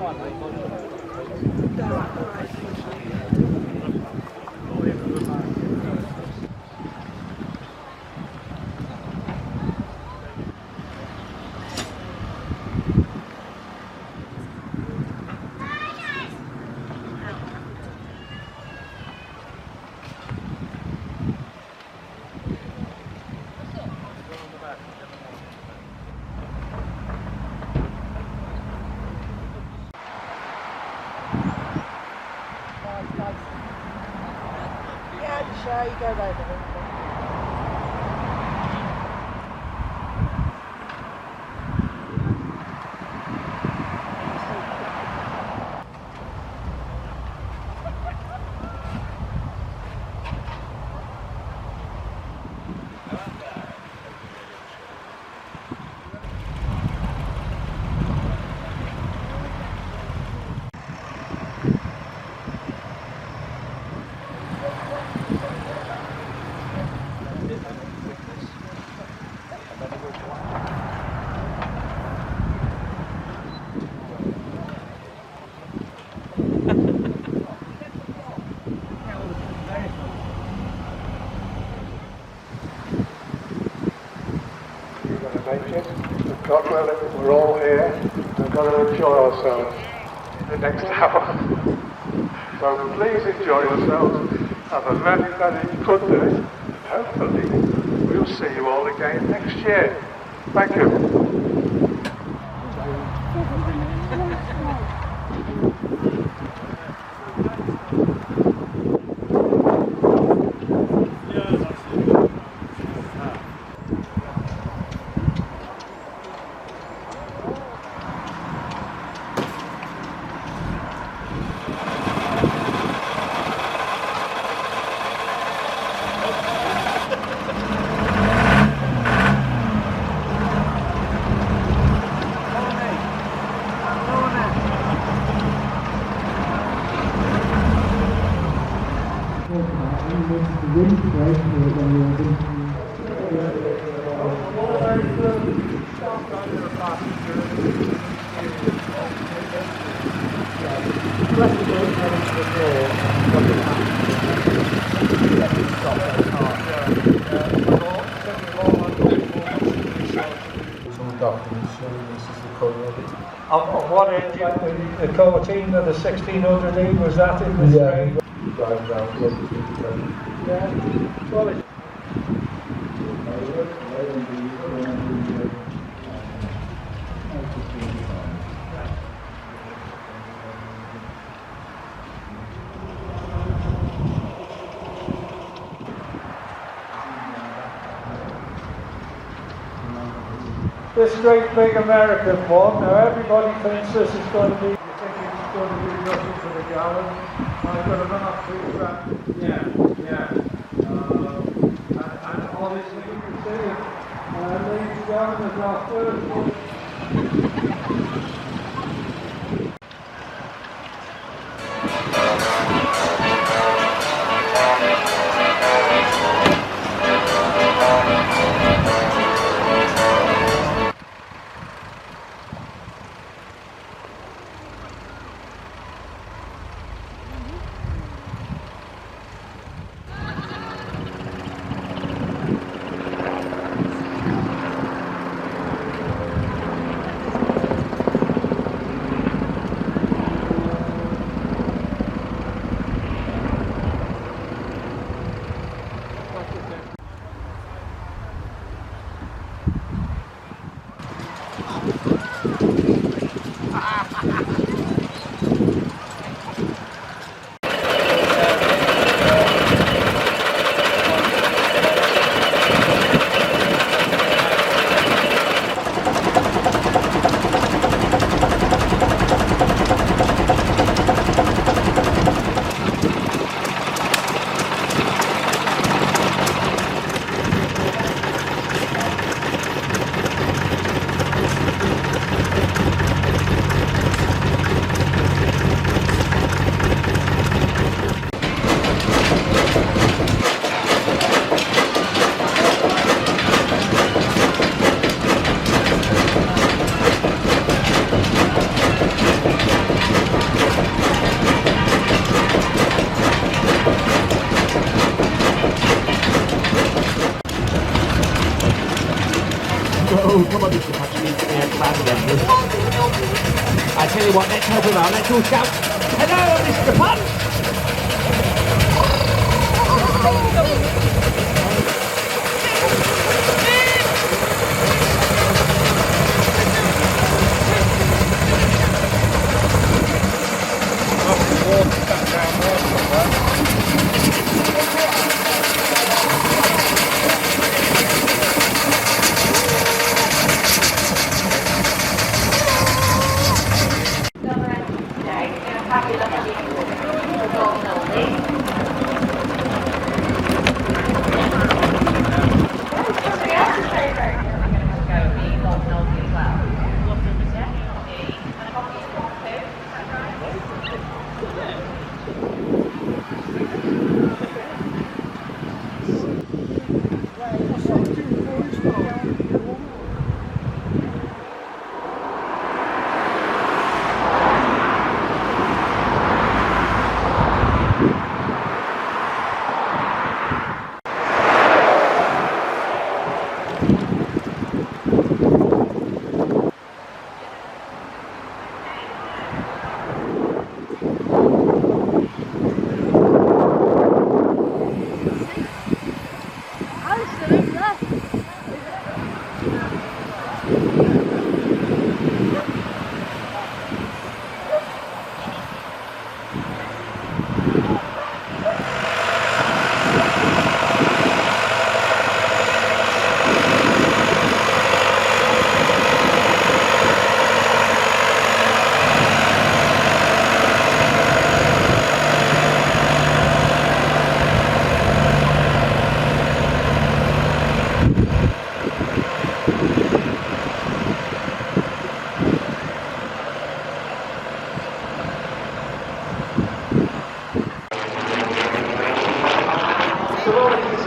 Yeah, you go over there. God willing, we're all here. We've got to enjoy ourselves in the next hour. So please enjoy yourselves. Have a very, very good day. Hopefully, we'll see you all again next year. Thank you. On what engine? The 14 or the 1600E, was that in the stream? Yeah. Well, it's this great big American one. Now everybody thinks this is going to be. You think it's going to be nothing for the gallon? I've got to run up to that. Yeah. And obviously you can see it. Ladies and gentlemen, is our first one. Oh, come on, Mr. Patch, you need to be outside again. I tell you what, let's help him out. Let's all shout, hello, Mr. Punch!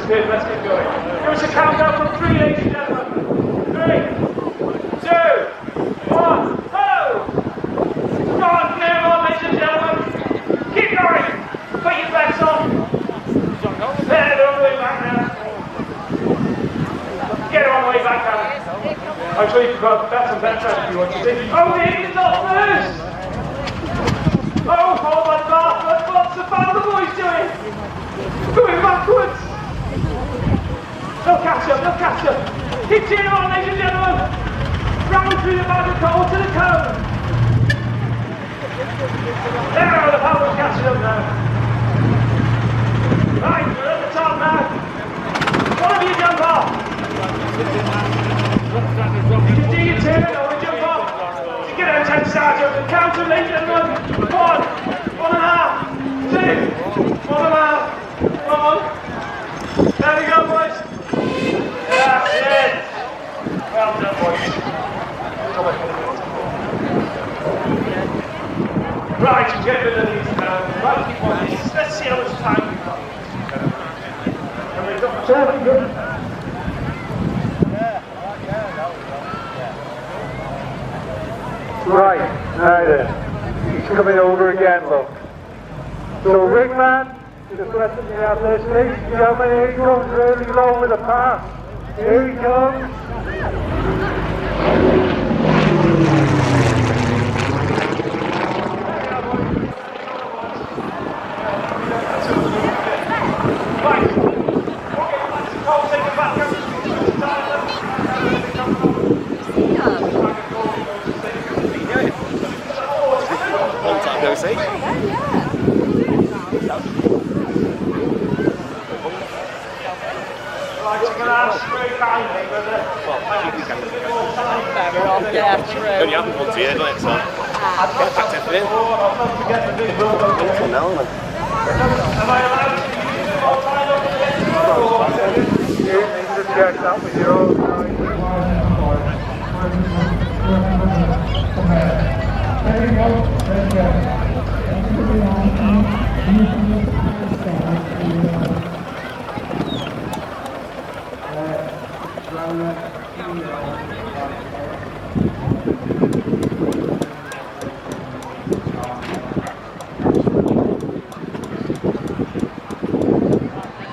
Let's get going. Give us a countdown from 3, ladies and gentlemen. 3, 2, 1, go! Go on, clear on, ladies and gentlemen. Keep going. Put your backs on. There, all the way back now. Get it all the way back down. I'm sure you've got that's some better if you want to see. Oh, the engine's off first! Oh my God, what's the fan of the boys doing? Going backwards! They'll catch up, they'll catch up. Keep cheering on, ladies and gentlemen. Round through the bag of coal to the cone. There, the power's catching up now. Right, we're at the top now. One of you jump off. You can do your turn or we jump off. You get out 10 stars up and count them, ladies and gentlemen. 1, 1.5, 2, 1.5, 1. There we go, boys. That's it. Well done, boys. Right, get rid of these now. Right, let's see how much time we've got. Right, now then. He's coming over again, look. So, Ringman, just let me have this, ladies and gentlemen. Here he comes, really low with a pass. Here he comes. Long time no see. Only happened once a year, doesn't it? So, get packed everything in. Now, man. Am I allowed to use the Just check that with your own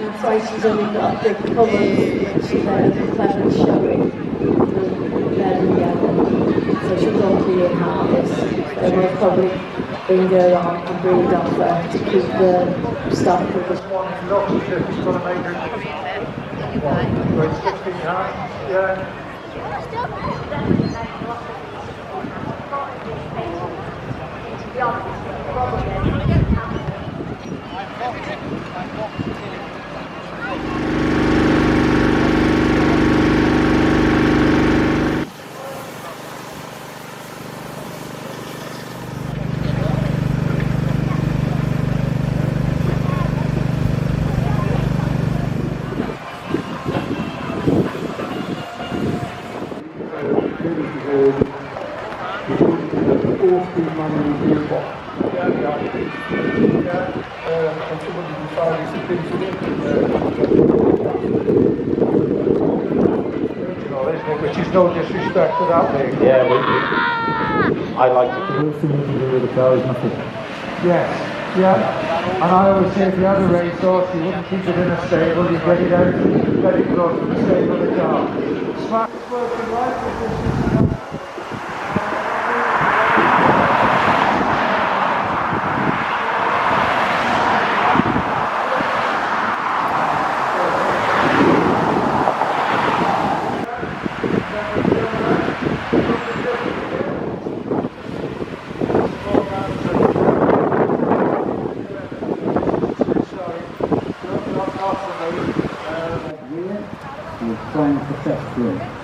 That's why she's only got big colours, which is a pleasant showing. So she'll probably in harvest. And we'll probably bring her on and breed off her to keep the stock of the One is not as if it's got a major. Well, it's 16 yards. Yeah. Which is no disrespect to that thing. Yeah, I like it. The real thing you can do with the car is nothing. Yes, yeah. And I always say if you had a racehorse, you wouldn't keep it in a stable, you get it out, let it run from the stable to the car. Smart working right with this. We're trying to test through.